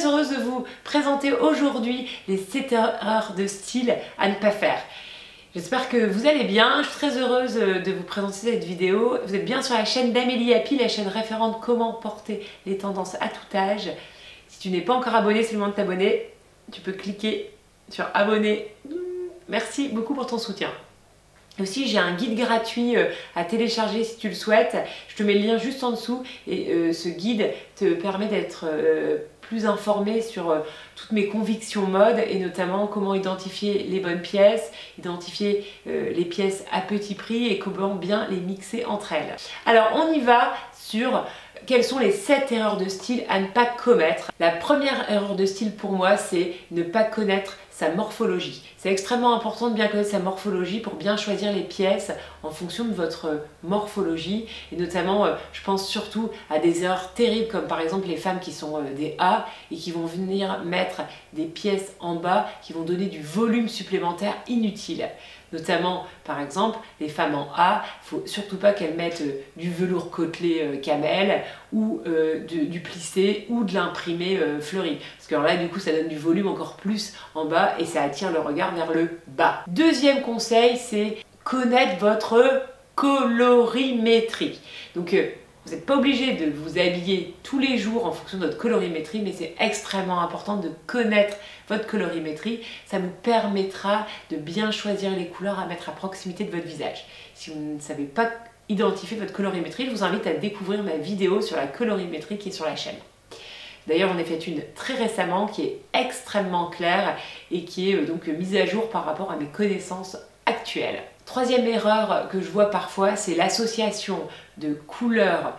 très heureuse de vous présenter aujourd'hui les 7 erreurs de style à ne pas faire. J'espère que vous allez bien, je suis très heureuse de vous présenter cette vidéo. Vous êtes bien sur la chaîne d'Amélie Happy, la chaîne référente comment porter les tendances à tout âge. Si tu n'es pas encore abonné, c'est le moment de t'abonner. Tu peux cliquer sur abonner. Merci beaucoup pour ton soutien. Aussi, j'ai un guide gratuit à télécharger si tu le souhaites. Je te mets le lien juste en dessous et ce guide te permet d'être plus informé sur toutes mes convictions mode et notamment comment identifier les bonnes pièces, identifier les pièces à petit prix et comment bien les mixer entre elles. Alors, on y va sur quelles sont les 7 erreurs de style à ne pas commettre. La première erreur de style pour moi, c'est ne pas connaître sa morphologie. C'est extrêmement important de bien connaître sa morphologie pour bien choisir les pièces en fonction de votre morphologie et notamment je pense surtout à des erreurs terribles comme par exemple les femmes qui sont des A et qui vont venir mettre des pièces en bas qui vont donner du volume supplémentaire inutile. Notamment, par exemple, les femmes en A, il ne faut surtout pas qu'elles mettent du velours côtelé camel ou du plissé ou de l'imprimé fleuri. Parce que là, du coup, ça donne du volume encore plus en bas et ça attire le regard vers le bas. Deuxième conseil, c'est connaître votre colorimétrie. Donc, vous n'êtes pas obligé de vous habiller tous les jours en fonction de votre colorimétrie, mais c'est extrêmement important de connaître votre colorimétrie. Ça vous permettra de bien choisir les couleurs à mettre à proximité de votre visage. Si vous ne savez pas identifier votre colorimétrie, je vous invite à découvrir ma vidéo sur la colorimétrie qui est sur la chaîne. D'ailleurs, j'en ai fait une très récemment qui est extrêmement claire et qui est donc mise à jour par rapport à mes connaissances actuelles. Troisième erreur que je vois parfois, c'est l'association de couleurs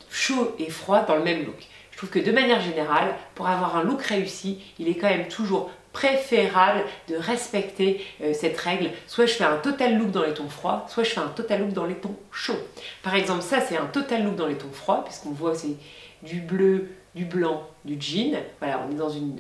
chaud et froid dans le même look. Je trouve que de manière générale, pour avoir un look réussi, il est quand même toujours préférable de respecter cette règle. Soit je fais un total look dans les tons froids, soit je fais un total look dans les tons chauds. Par exemple, ça c'est un total look dans les tons froids, puisqu'on voit c'est du bleu, du blanc, du jean. Voilà, on est dans une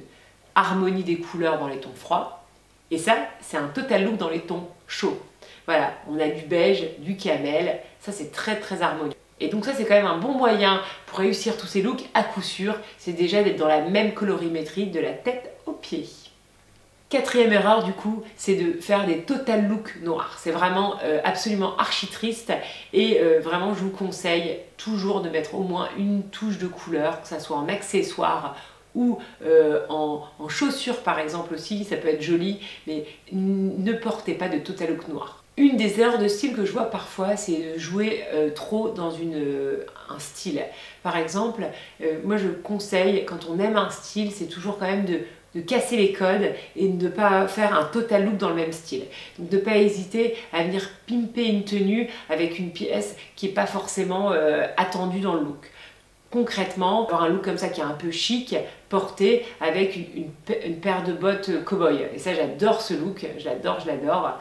harmonie des couleurs dans les tons froids. Et ça, c'est un total look dans les tons chauds. Voilà, on a du beige, du camel, ça c'est très très harmonieux. Et donc ça c'est quand même un bon moyen pour réussir tous ces looks à coup sûr, c'est déjà d'être dans la même colorimétrie de la tête aux pieds. Quatrième erreur du coup, c'est de faire des total looks noirs. C'est vraiment absolument archi triste et vraiment je vous conseille toujours de mettre au moins une touche de couleur, que ça soit en accessoire ou en chaussures par exemple aussi, ça peut être joli, mais ne portez pas de total look noir. Une des erreurs de style que je vois parfois, c'est de jouer trop dans un style. Par exemple, moi je conseille, quand on aime un style, c'est toujours quand même de casser les codes et de ne pas faire un total look dans le même style. Donc de ne pas hésiter à venir pimper une tenue avec une pièce qui n'est pas forcément attendue dans le look. Concrètement, avoir un look comme ça qui est un peu chic, porté avec une paire de bottes cow-boy. Et ça, j'adore ce look, je l'adore.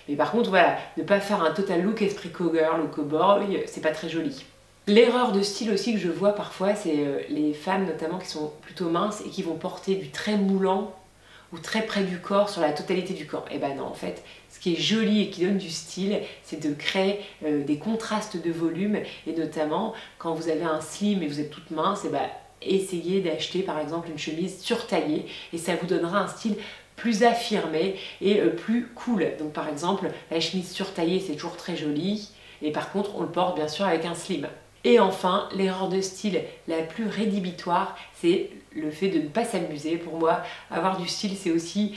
Mais par contre, voilà, ne pas faire un total look esprit cowgirl ou cowboy, c'est pas très joli. L'erreur de style aussi que je vois parfois, c'est les femmes notamment qui sont plutôt minces et qui vont porter du très moulant ou très près du corps sur la totalité du corps. Et ben non, en fait, ce qui est joli et qui donne du style, c'est de créer des contrastes de volume et notamment quand vous avez un slim et vous êtes toute mince, et ben essayez d'acheter par exemple une chemise surtaillée et ça vous donnera un style plus affirmé et plus cool. Donc par exemple, la chemise surtaillée c'est toujours très joli et par contre on le porte bien sûr avec un slim. Et enfin, l'erreur de style la plus rédhibitoire, c'est le fait de ne pas s'amuser. Pour moi, avoir du style, c'est aussi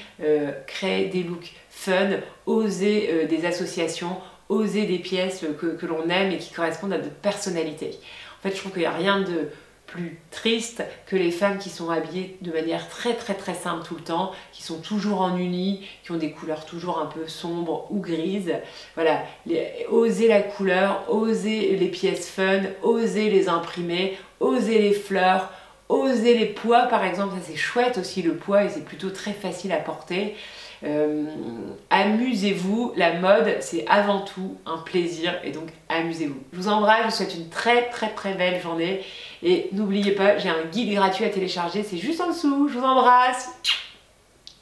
créer des looks fun, oser des associations, oser des pièces que l'on aime et qui correspondent à notre personnalité. En fait, je trouve qu'il n'y a rien de plus triste que les femmes qui sont habillées de manière très simple tout le temps, qui sont toujours en uni, qui ont des couleurs toujours un peu sombres ou grises. Voilà, oser la couleur, oser les pièces fun, oser les imprimer, oser les fleurs, oser les poids par exemple, ça c'est chouette aussi le poids et c'est plutôt très facile à porter. Amusez-vous, la mode c'est avant tout un plaisir et donc amusez-vous. Je vous embrasse, je vous souhaite une très belle journée et n'oubliez pas, j'ai un guide gratuit à télécharger, c'est juste en dessous, je vous embrasse.